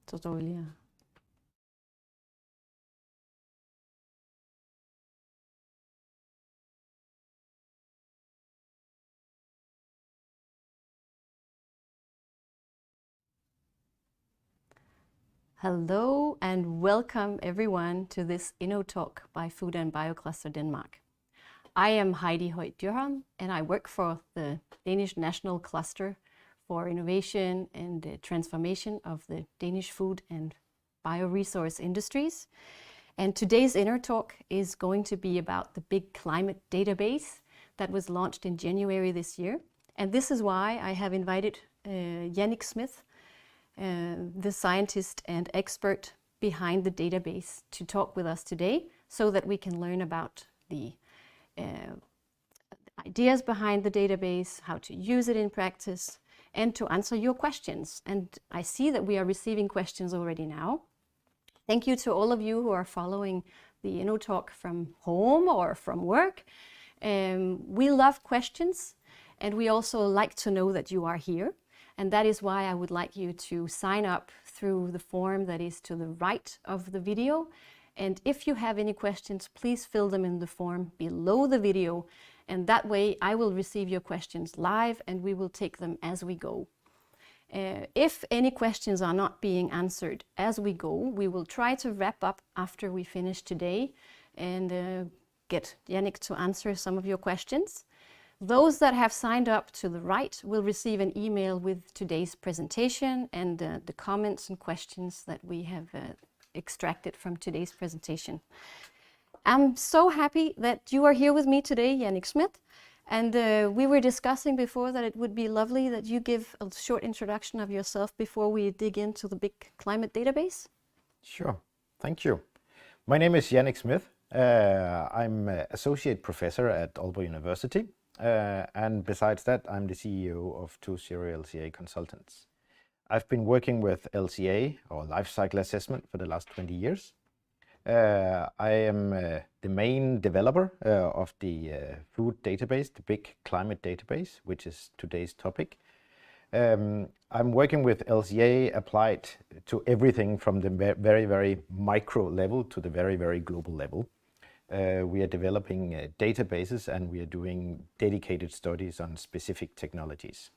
tutorial. Hello and welcome everyone to this Inno talk by Food and Biocluster Denmark. I am Heidi Højt Dyrholm and I work for the Danish National Cluster for Innovation and Transformation of the Danish food and bioresource industries. And today's Inno talk is going to be about the big climate database that was launched in January this year. And this is why I have invited Jannick Schmidt, the scientist and expert behind the database, to talk with us today so that we can learn about the ideas behind the database, how to use it in practice, and to answer your questions. And I see that we are receiving questions already now. Thank you to all of you who are following the Inno talk from home or from work. We love questions, and we also like to know that you are here. And that is why I would like you to sign up through the form that is to the right of the video. And if you have any questions, please fill them in the form below the video. And that way I will receive your questions live and we will take them as we go. If any questions are not being answered as we go, we will try to wrap up after we finish today and get Jannick to answer some of your questions. Those that have signed up to the right will receive an email with today's presentation and the comments and questions that we have extracted from today's presentation. I'm so happy that you are here with me today, Jannick Schmidt. And we were discussing before that it would be lovely that you give a short introduction of yourself before we dig into the big climate database. Sure, thank you. My name is Jannick Schmidt. I'm Associate Professor at Aalborg University. And besides that, I'm the CEO of Concito LCA Consultants. I've been working with LCA, or Life Cycle Assessment, for the last 20 years. I am the main developer of the food database, the big climate database, which is today's topic. I'm working with LCA applied to everything from the very, very micro level to the very, very global level. We are developing databases and we are doing dedicated studies on specific technologies.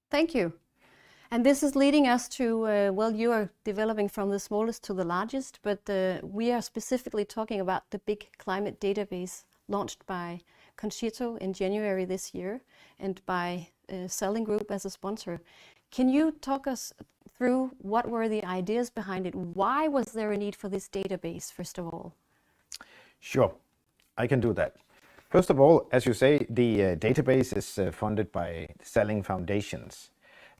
Thank you. And this is leading us to, well, you are developing from the smallest to the largest, but we are specifically talking about the big climate database launched by Concito in January this year and by Selling Group as a sponsor. Can you talk us through what were the ideas behind it? Why was there a need for this database, first of all? Sure, I can do that. First of all, as you say, the database is funded by Selling Foundations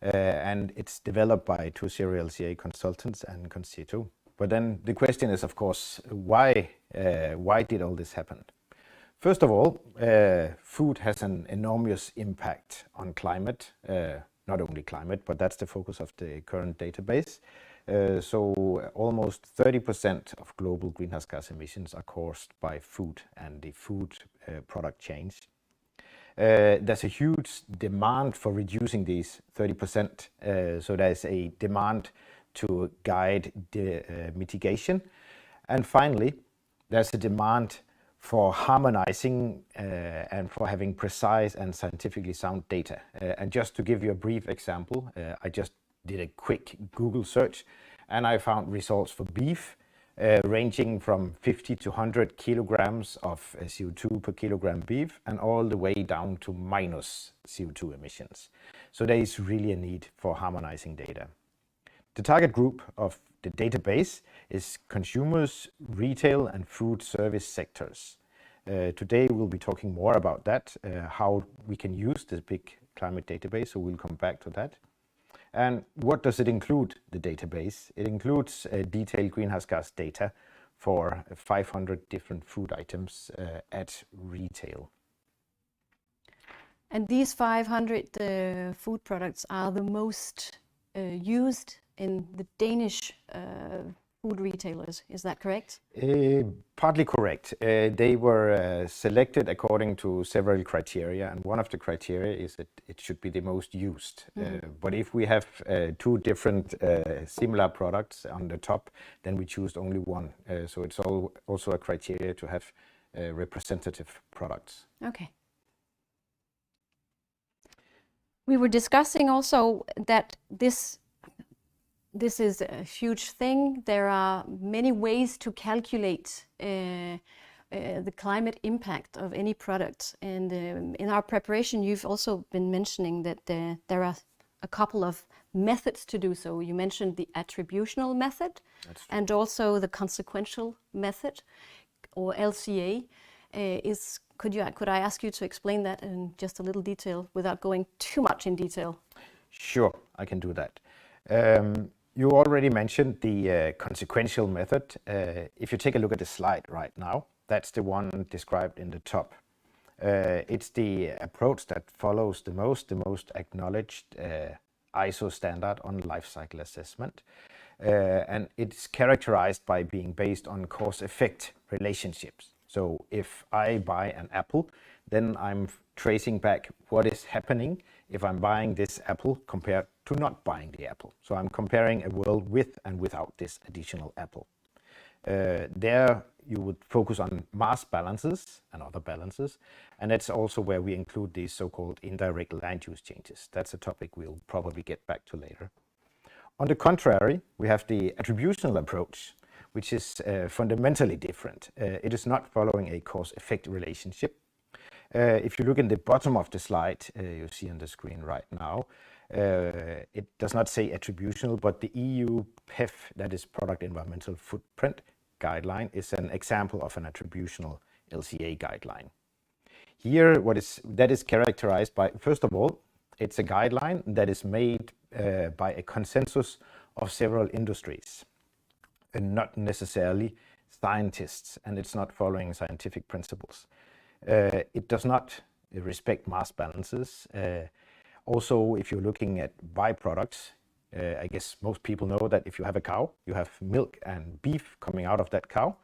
and it's developed by Concito LCA Consultants and Concito. But then the question is, of course, why did all this happen? First of all, food has an enormous impact on climate. Not only climate, but that's the focus of the current database. So almost 30% of global greenhouse gas emissions are caused by food and the food product chains. There's a huge demand for reducing these 30%. So there's a demand to guide the mitigation. And finally, there's a demand for harmonizing and for having precise and scientifically sound data. And just to give you a brief example, I just did a quick Google search and I found results for beef ranging from 50 to 100 kilograms of CO2 per kilogram beef and all the way down to minus CO2 emissions. So there is really a need for harmonizing data. The target group of the database is consumers, retail and food service sectors. Today we'll be talking more about that, how we can use this big climate database, so we'll come back to that. And what does it include, the database? It includes detailed greenhouse gas data for 500 different food items at retail. And these 500 food products are the most used in the Danish food retailers. Is that correct? Partly correct. They were selected according to several criteria, and one of the criteria is that it should be the most used. But if we have two different similar products on the top, then we choose only one. So it's also a criteria to have representative products. Okay. We were discussing also that this is a huge thing. There are many ways to calculate the climate impact of any product. And in our preparation, you've also been mentioning that there are a couple of methods to do so. You mentioned the attributional method and also the consequential method, or LCA. Could I ask you to explain that in just a little detail without going too much in detail? Sure, I can do that. You already mentioned the consequential method. If you take a look at the slide right now, that's the one described in the top. It's the approach that follows the most acknowledged ISO standard on life cycle assessment. And it's characterized by being based on cause-effect relationships. So if I buy an apple, then I'm tracing back what is happening if I'm buying this apple compared to not buying the apple. So I'm comparing a world with and without this additional apple. There you would focus on mass balances and other balances, and that's also where we include these so-called indirect land use changes. That's a topic we'll probably get back to later. On the contrary, we have the attributional approach, which is fundamentally different. It is not following a cause-effect relationship. If you look in the bottom of the slide, you see on the screen right now, it does not say attributional, but the EU PEF, that is Product Environmental Footprint Guideline, is an example of an attributional LCA guideline. Here, that is characterized by, first of all, it's a guideline that is made by a consensus of several industries, and not necessarily scientists, and it's not following scientific principles. It does not respect mass balances. Also, if you're looking at byproducts, I guess most people know that if you have a cow, you have milk and beef coming out of that cow.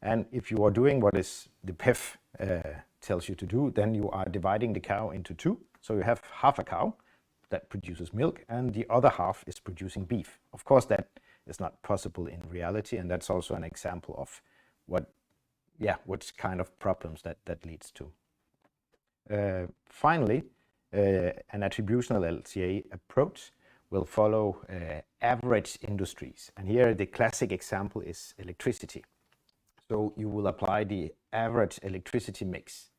And if you are doing what is the PEF tells you to do, then you are dividing the cow into two. So you have half a cow that produces milk and the other half is producing beef. Of course, that is not possible in reality, and that's also an example of which kind of problems that leads to. Finally, an attributional LCA approach will follow average industries. And here the classic example is electricity. So you will apply the average electricity mix.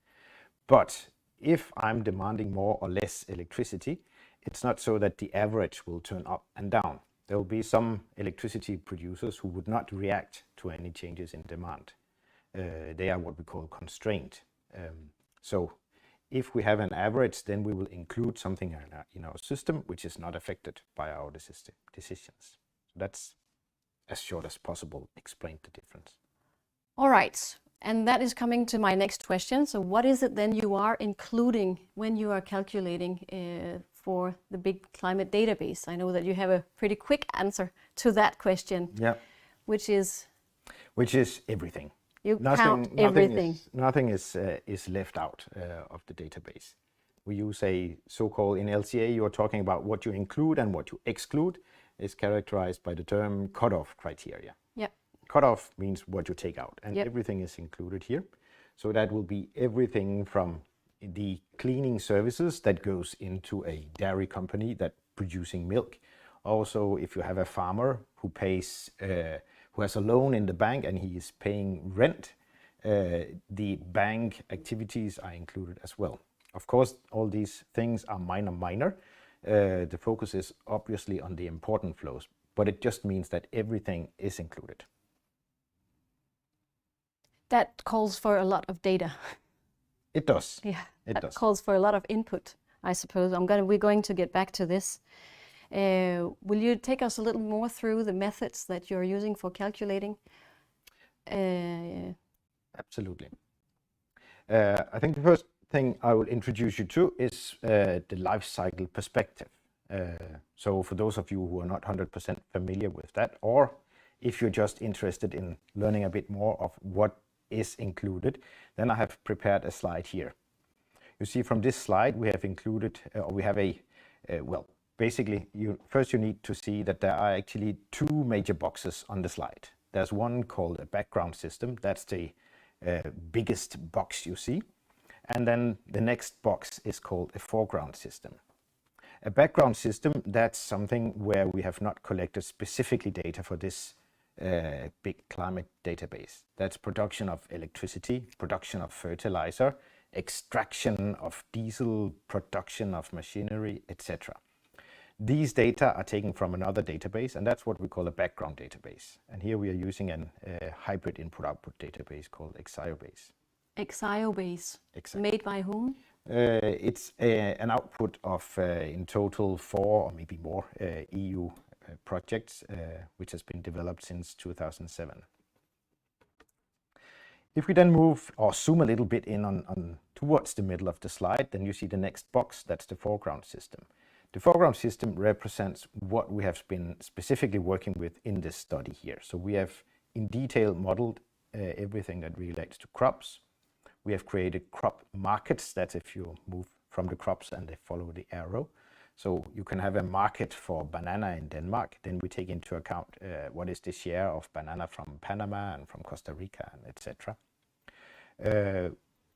But if I'm demanding more or less electricity, it's not so that the average will turn up and down. There will be some electricity producers who would not react to any changes in demand. They are what we call constrained. So if we have an average, then we will include something in our system which is not affected by our decisions. That's as short as possible explained the difference. All right, and that is coming to my next question. So what is it then you are including when you are calculating for the big climate database? I know that you have a pretty quick answer to that question. Yeah. Which is everything. You count everything. Nothing is left out of the database. We use a so-called, in LCA, you are talking about what you include and what you exclude is characterized by the term cutoff criteria. Yeah. Cutoff means what you take out, and yep. everything is included here. So that will be everything from the cleaning services that goes into a dairy company that producing milk. Also, if you have a farmer who pays, who has a loan in the bank and he is paying rent, the bank activities are included as well. Of course, all these things are minor. The focus is obviously on the important flows, but it just means that everything is included. That calls for a lot of data. It does. Yeah, it does. Calls for a lot of input, I suppose. We're going to get back to this. Will you take us a little more through the methods that you're using for calculating? Absolutely. I think the first thing I will introduce you to is the life cycle perspective. So for those of you who are not 100% familiar with that, or if you're just interested in learning a bit more of what is included, then I have prepared a slide here. You see from this slide we have included, we have well, basically first you need to see that there are actually two major boxes on the slide. There's one called a background system, that's the biggest box you see. And then the next box is called a foreground system. A background system, that's something where we have not collected specifically data for this big climate database. That's production of electricity, production of fertilizer, extraction of diesel, production of machinery, etc. These data are taken from another database, and that's what we call a background database. And here we are using a hybrid input-output database called Exiobase. Exiobase. Exactly. Made by whom? It's an output of, in total, 4 or maybe more EU projects, which has been developed since 2007. If we then move or zoom a little bit in on towards the middle of the slide, then you see the next box, that's the foreground system. The foreground system represents what we have been specifically working with in this study here. So we have in detail modeled everything that relates to crops. We have created crop markets, that's if you move from the crops and they follow the arrow. So you can have a market for banana in Denmark, then we take into account what is the share of banana from Panama and from Costa Rica, and etc.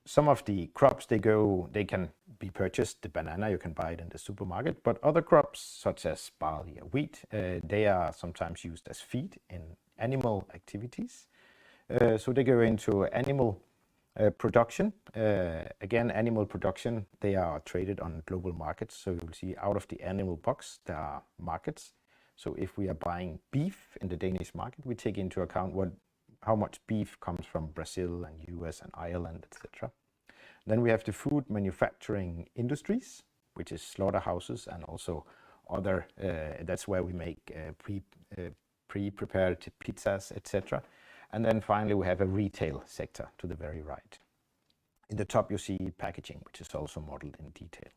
Some of the crops, they can be purchased, the banana, you can buy it in the supermarket, but other crops such as barley or wheat, they are sometimes used as feed in animal activities. So they go into animal production. Again, animal production, they are traded on global markets. So you'll see out of the animal box, there are markets. So if we are buying beef in the Danish market, we take into account how much beef comes from Brazil and US and Ireland, etc. Then we have the food manufacturing industries, which is slaughterhouses and also other, that's where we make pre-prepared pizzas, etc. And then finally we have a retail sector to the very right. In the top you see packaging, which is also modeled in detail.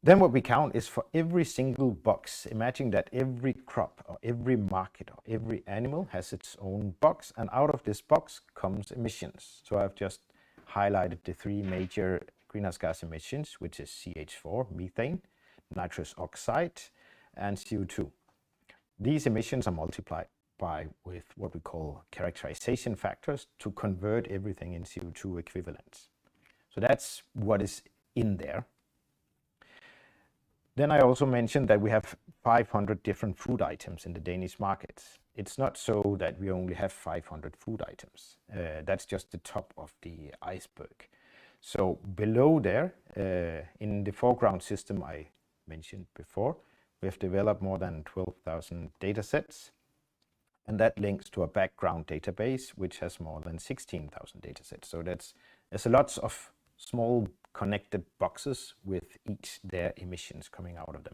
Then what we count is for every single box. Imagine that every crop or every market or every animal has its own box, and out of this box comes emissions. So I've just highlighted the 3 major greenhouse gas emissions, which is CH4, methane, nitrous oxide, and CO2. These emissions are multiplied with what we call characterization factors to convert everything in CO2 equivalents. So that's what is in there. Then I also mentioned that we have 500 different food items in the Danish markets. It's not so that we only have 500 food items. That's just the top of the iceberg. So below there, in the foreground system I mentioned before, we have developed more than 12,000 data sets. And that links to a background database, which has more than 16,000 data sets. So there's lots of small connected boxes with each their emissions coming out of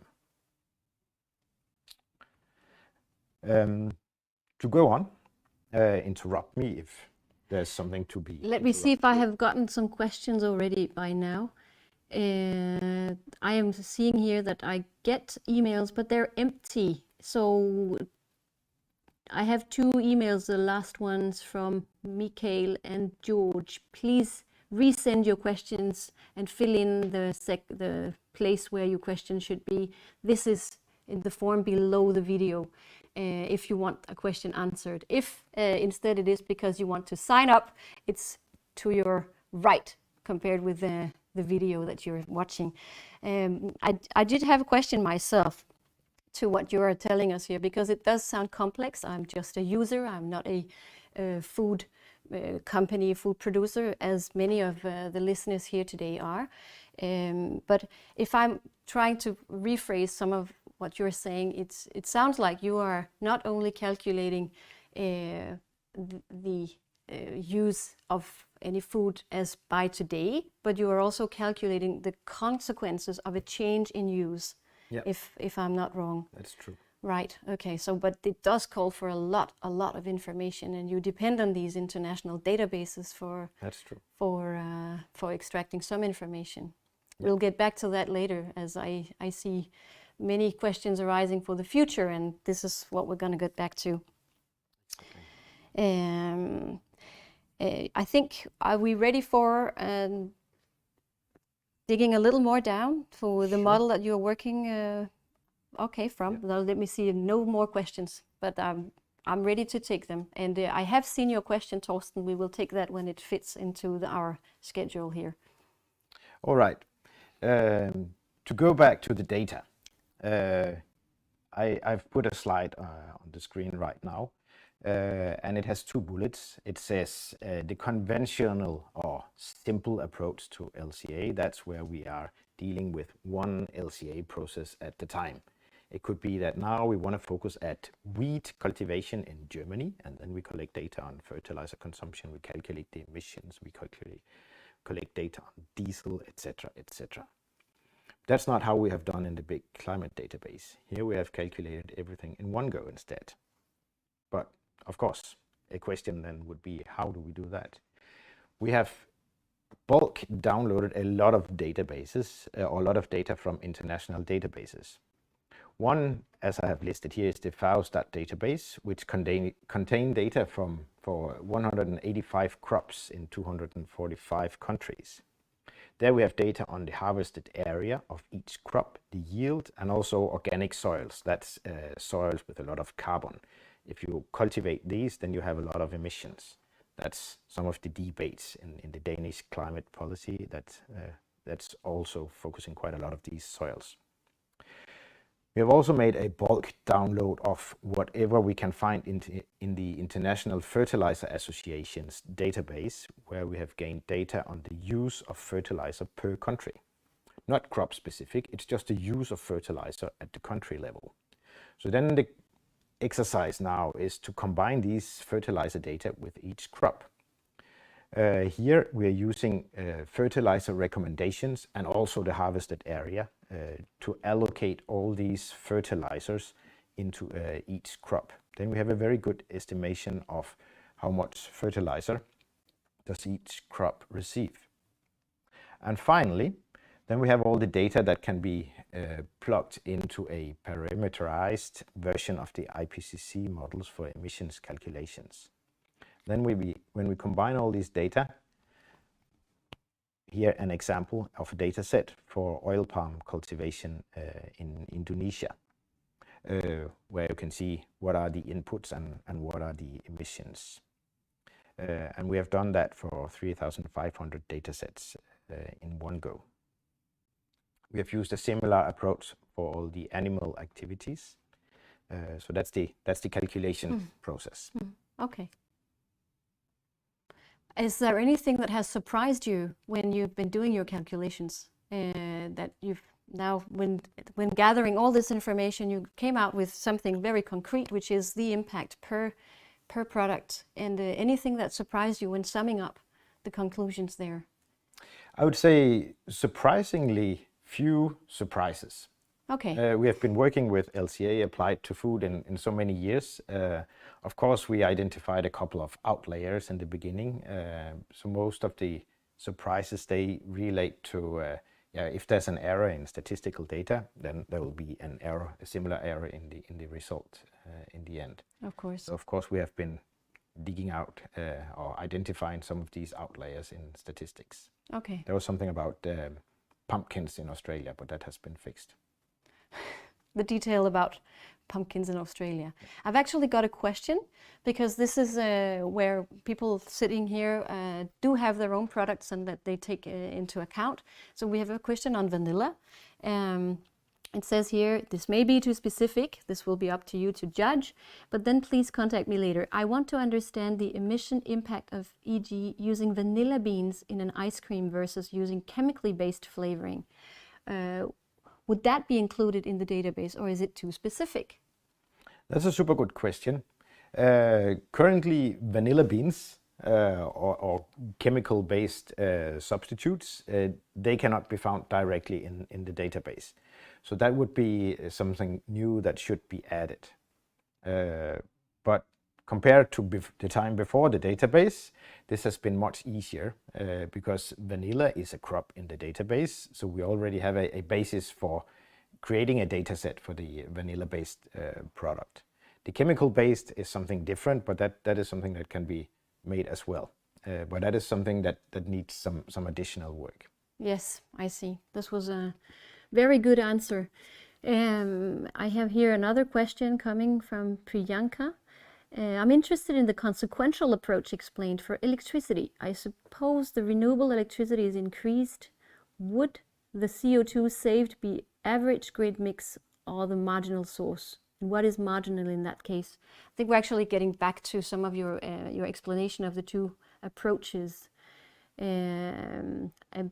them. To go on, interrupt me if there's something to be. Let me see if I have gotten some questions already by now. I am seeing here that I get emails, but they're empty. So I have 2 emails, the last ones from Mikael and George. Please resend your questions and fill in the place where your question should be. This is in the form below the video if you want a question answered. If instead it is because you want to sign up, it's to your right compared with the video that you're watching. I did have a question myself to what you are telling us here, because it does sound complex. I'm just a user. I'm not a food company, food producer, as many of the listeners here today are. But if I'm trying to rephrase some of what you're saying, it sounds like you are not only calculating the use of any food as by today, but you are also calculating the consequences of a change in use. Yep. If I'm not wrong. That's true. Right. Okay. So, but it does call for a lot of information, and you depend on these international databases for. That's true. For extracting some information. Yep. We'll get back to that later, as I see many questions arising for the future, and this is what we're going to get back to. I think, are we ready for digging a little more down for the model that you're working from? Yeah. Now let me see, no more questions, but I'm ready to take them. And I have seen your question, Torsten. We will take that when it fits into our schedule here. All right. To go back to the data, I've put a slide on the screen right now, and it has 2 bullets. It says the conventional or simple approach to LCA. That's where we are dealing with one LCA process at the time. It could be that now we want to focus at wheat cultivation in Germany, and then we collect data on fertilizer consumption, we calculate the emissions, we collect data on diesel, etc., etc. That's not how we have done in the big climate database. Here we have calculated everything in one go instead. But of course, a question then would be, how do we do that? We have bulk downloaded a lot of databases, or a lot of data from international databases. One, as I have listed here, is the Faustat database, which contain data for 185 crops in 245 countries. There we have data on the harvested area of each crop, the yield, and also organic soils. That's soils with a lot of carbon. If you cultivate these, then you have a lot of emissions. That's some of the debates in the Danish climate policy that's also focusing quite a lot of these soils. We have also made a bulk download of whatever we can find in the International Fertilizer Association's database, where we have gained data on the use of fertilizer per country. Not crop specific, it's just the use of fertilizer at the country level. So then the exercise now is to combine these fertilizer data with each crop. Here we are using fertilizer recommendations and also the harvested area to allocate all these fertilizers into each crop. Then we have a very good estimation of how much fertilizer does each crop receive. And finally, then we have all the data that can be plugged into a parameterized version of the IPCC models for emissions calculations. Then when we combine all these data, here an example of a data set for oil palm cultivation in Indonesia, where you can see what are the inputs and what are the emissions. And we have done that for 3,500 data sets in one go. We have used a similar approach for all the animal activities. So that's the calculation process. Okay. Is there anything that has surprised you when you've been doing your calculations? That you've now, when gathering all this information, you came out with something very concrete, which is the impact per product, and anything that surprised you when summing up the conclusions there? I would say surprisingly few surprises. Okay. We have been working with LCA applied to food in so many years. Of course, we identified a couple of outliers in the beginning. So most of the surprises, they relate to if there's an error in statistical data, then there will be an error, a similar error in the result in the end. Of course. So of course, we have been digging out or identifying some of these outliers in statistics. Okay. There was something about pumpkins in Australia, but that has been fixed. The detail about pumpkins in Australia. I've actually got a question, because this is where people sitting here do have their own products and that they take into account. So we have a question on vanilla. It says here, this may be too specific. This will be up to you to judge, but then please contact me later. I want to understand the emission impact of, e.g., using vanilla beans in an ice cream versus using chemically based flavoring. Would that be included in the database, or is it too specific? That's a super good question. Currently, vanilla beans or chemical-based substitutes, they cannot be found directly in the database. So that would be something new that should be added. But compared to the time before the database, this has been much easier because vanilla is a crop in the database. So we already have a basis for creating a data set for the vanilla-based product. The chemical-based is something different, but that is something that can be made as well. But that is something that needs some additional work. Yes, I see. This was a very good answer. I have here another question coming from Priyanka. I'm interested in the consequential approach explained for electricity. I suppose the renewable electricity is increased. Would the CO2 saved be average grid mix or the marginal source? And what is marginal in that case? I think we're actually getting back to some of your explanation of the two approaches. I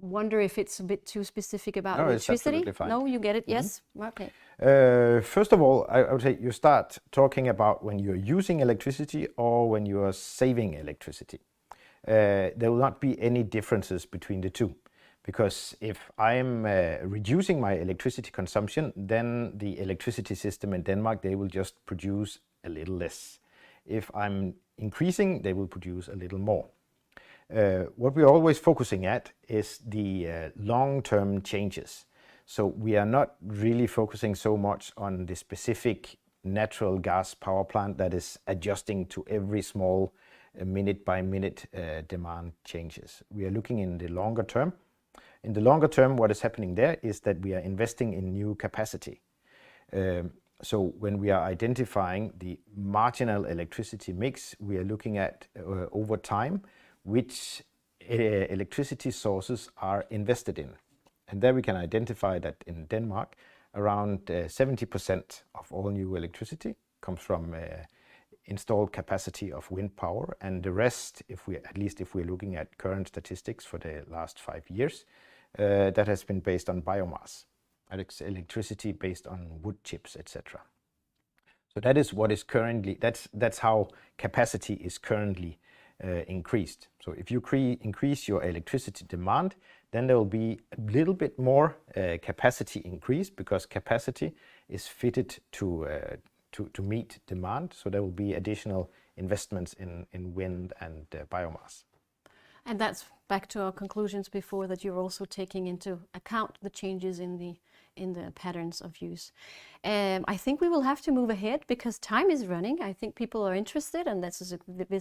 wonder if it's a bit too specific about electricity. It's absolutely fine. No, you get it? Yes? Okay. First of all, I would say you start talking about when you're using electricity or when you are saving electricity. There will not be any differences between the two. Because if I'm reducing my electricity consumption, then the electricity system in Denmark, they will just produce a little less. If I'm increasing, they will produce a little more. What we're always focusing at is the long-term changes. So we are not really focusing so much on the specific natural gas power plant that is adjusting to every small minute-by-minute demand changes. We are looking in the longer term. In the longer term, what is happening there is that we are investing in new capacity. So when we are identifying the marginal electricity mix, we are looking at over time which electricity sources are invested in. And there we can identify that in Denmark, around 70% of all new electricity comes from installed capacity of wind power, and the rest, at least if we're looking at current statistics for the last 5 years, that has been based on biomass, electricity based on wood chips, etc. So that is what is currently, that's how capacity is currently increased. So if you increase your electricity demand, then there will be a little bit more capacity increase, because capacity is fitted to meet demand. So there will be additional investments in wind and biomass. And that's back to our conclusions before, that you're also taking into account the changes in the patterns of use. I think we will have to move ahead because time is running. I think people are interested, and this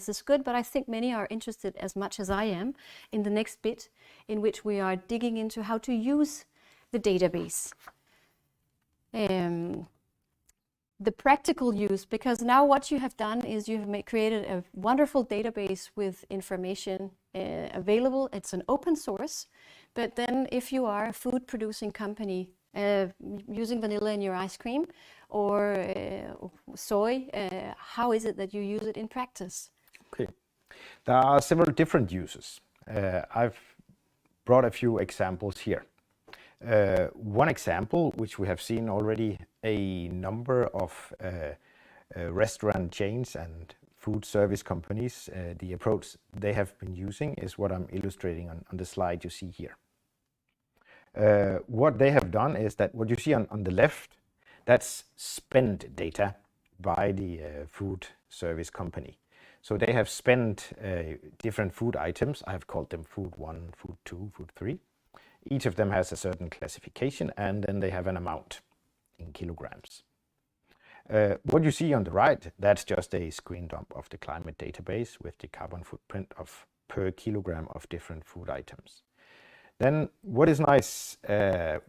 is good, but I think many are interested as much as I am in the next bit, in which we are digging into how to use the database. The practical use, because now what you have done is you have created a wonderful database with information available. It's an open source, but then if you are a food producing company using vanilla in your ice cream or soy, how is it that you use it in practice? Okay, there are several different uses. I've brought a few examples here. One example, which we have seen already a number of restaurant chains and food service companies, the approach they have been using is what I'm illustrating on the slide you see here. What they have done is that what you see on the left, that's spend data by the food service company. So they have spent different food items. I have called them food 1, food 2, food 3. Each of them has a certain classification, and then they have an amount in kilograms. What you see on the right, that's just a screen dump of the climate database with the carbon footprint of per kilogram of different food items. Then what is nice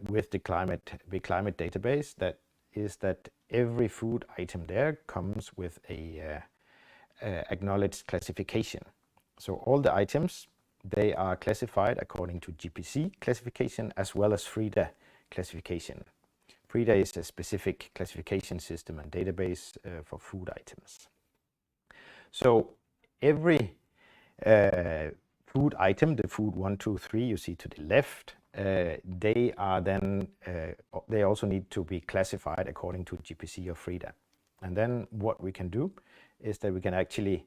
with the climate database is that every food item there comes with a acknowledged classification. So all the items, they are classified according to GPC classification as well as FRIDA classification. FRIDA is a specific classification system and database for food items. So every food item, the food 1, 2, 3 you see to the left, they are then they also need to be classified according to GPC or FRIDA. And then what we can do is that we can actually,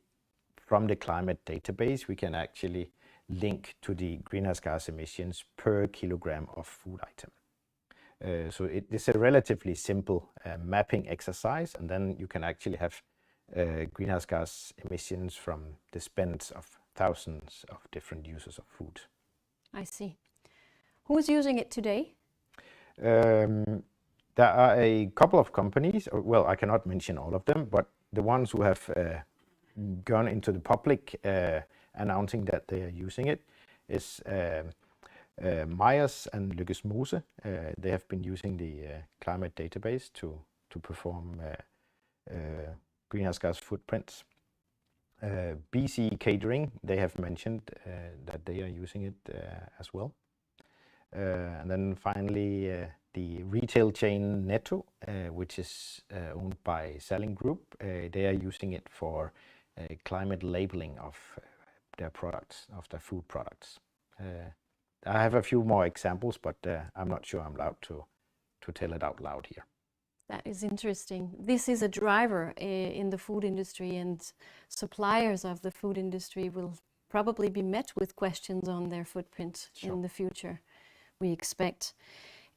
from the climate database, we can actually link to the greenhouse gas emissions per kilogram of food item. So it is a relatively simple mapping exercise, and then you can actually have greenhouse gas emissions from the spends of thousands of different users of food. I see. Who's using it today? There are a couple of companies, well, I cannot mention all of them, but the ones who have gone into the public announcing that they are using it is Myers and Lykkes Mose. They have been using the climate database to perform greenhouse gas footprints. BC Catering, they have mentioned that they are using it as well. And then finally, the retail chain Netto, which is owned by Salling Group, they are using it for climate labeling of their products, of their food products. I have a few more examples, but I'm not sure I'm allowed to tell it out loud here. That is interesting. This is a driver in the food industry, and suppliers of the food industry will probably be met with questions on their footprint in the future, we expect.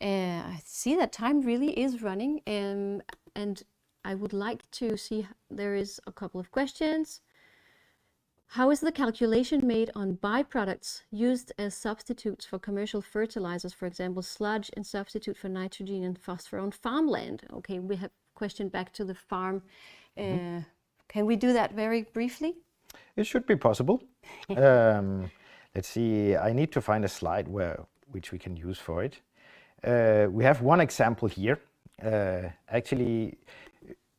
I see that time really is running, and I would like to see, there is a couple of questions. How is the calculation made on byproducts used as substitutes for commercial fertilizers, for example, sludge and substitute for nitrogen and phosphor on farmland? Okay, we have a question back to the farm. Can we do that very briefly? It should be possible. Let's see, I need to find a slide which we can use for it. We have one example here. Actually,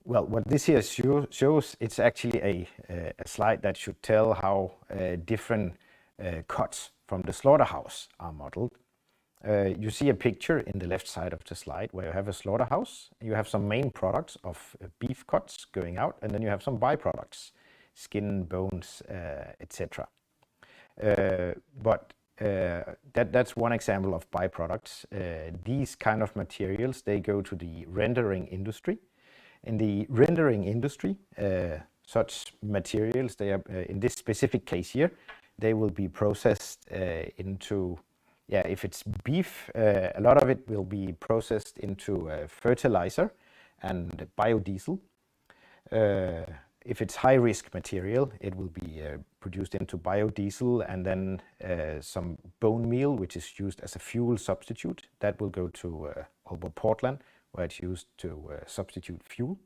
well, what this here shows, it's actually a slide that should tell how different cuts from the slaughterhouse are modeled. You see a picture in the left side of the slide where you have a slaughterhouse. You have some main products of beef cuts going out, and then you have some byproducts, skin, bones, etc. That's one example of byproducts. These kind of materials, they go to the rendering industry. In the rendering industry, such materials, they are, in this specific case here, they will be processed into, if it's beef, a lot of it will be processed into fertilizer and biodiesel. If it's high-risk material, it will be produced into biodiesel, and then some bone meal, which is used as a fuel substitute, that will go to Aalborg Portland, where it's used to substitute fuel.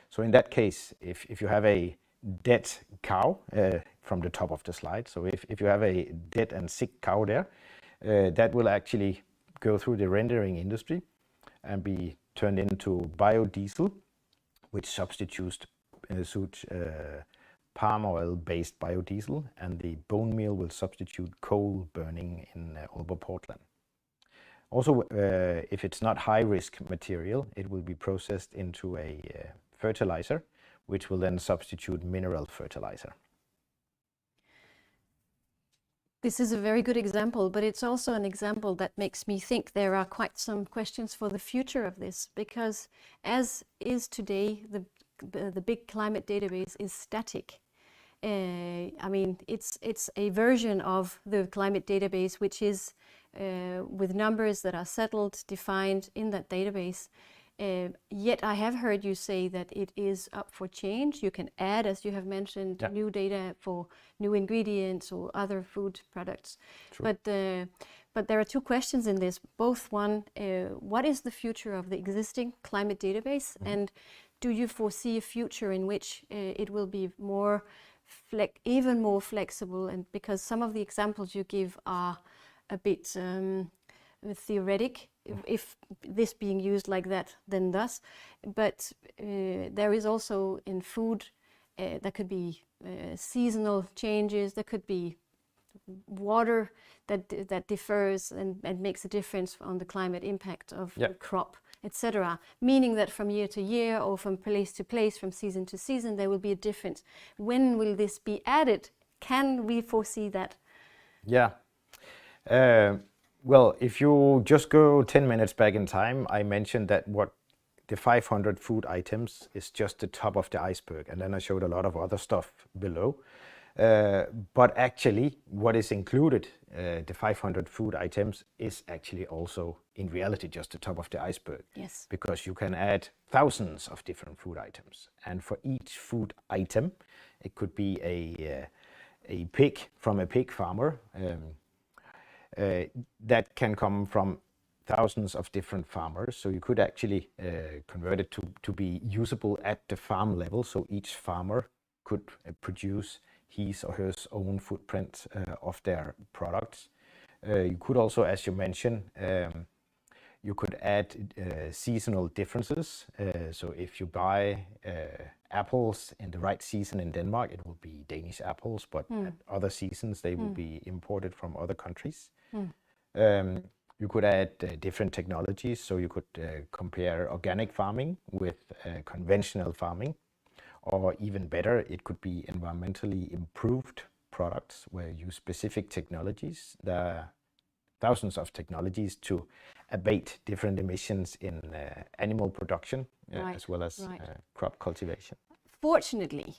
So in that case, if you have a dead cow from the top of the slide, so if you have a dead and sick cow there, that will actually go through the rendering industry and be turned into biodiesel, which substitutes palm oil-based biodiesel, and the bone meal will substitute coal burning in Aalborg Portland. Also, if it's not high-risk material, it will be processed into a fertilizer, which will then substitute mineral fertilizer. This is a very good example, but it's also an example that makes me think there are quite some questions for the future of this, because as is today, the big climate database is static. I mean, it's a version of the climate database which is with numbers that are settled, defined in that database. Yet I have heard you say that it is up for change. You can add, as you have mentioned, new data for new ingredients or other food products. True. But there are two questions in this. Both one, what is the future of the existing climate database? And do you foresee a future in which it will be more even more flexible? And because some of the examples you give are a bit theoretic, if this being used like that, then thus. But there is also in food, there could be seasonal changes, there could be water that differs and makes a difference on the climate impact of the crop, etc. Meaning that from year to year or from place to place, from season to season, there will be a difference. When will this be added? Can we foresee that? Yeah. Well, if you just go 10 minutes back in time, I mentioned that the 500 food items is just the top of the iceberg, and then I showed a lot of other stuff below. But actually, what is included, the 500 food items, is actually also in reality just the top of the iceberg. Yes. Because you can add thousands of different food items, and for each food item, it could be a pig from a pig farmer. That can come from thousands of different farmers, so you could actually convert it to be usable at the farm level, so each farmer could produce his or her own footprint of their products. You could also, as you mentioned, you could add seasonal differences. So if you buy apples in the right season in Denmark, it will be Danish apples, but at other seasons they will be imported from other countries. You could add different technologies, so you could compare organic farming with conventional farming, or even better, it could be environmentally improved products where you use specific technologies. There are thousands of technologies to abate different emissions in animal production, as well as crop cultivation. Fortunately,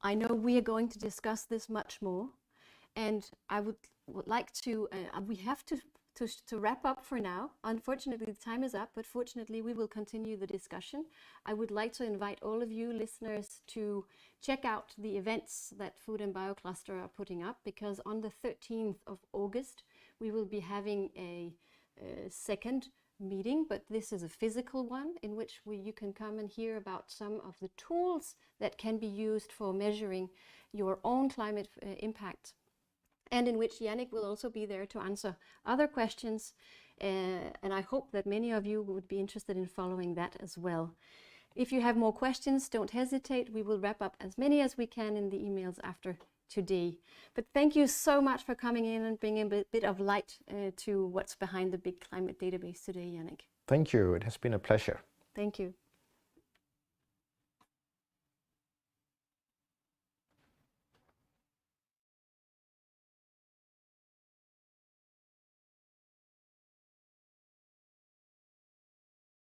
I know we are going to discuss this much more, and I would like to, we have to wrap up for now. Unfortunately, the time is up, but fortunately we will continue the discussion. I would like to invite all of you listeners to check out the events that Food and BioCluster are putting up, because on the 13th of August we will be having a second meeting, but this is a physical one in which you can come and hear about some of the tools that can be used for measuring your own climate impact, and in which Jannick will also be there to answer other questions. And I hope that many of you would be interested in following that as well. If you have more questions, don't hesitate. We will wrap up as many as we can in the emails after today. But thank you so much for coming in and bringing a bit of light to what's behind the big climate database today, Jannick. Thank you. It has been a pleasure. Thank you.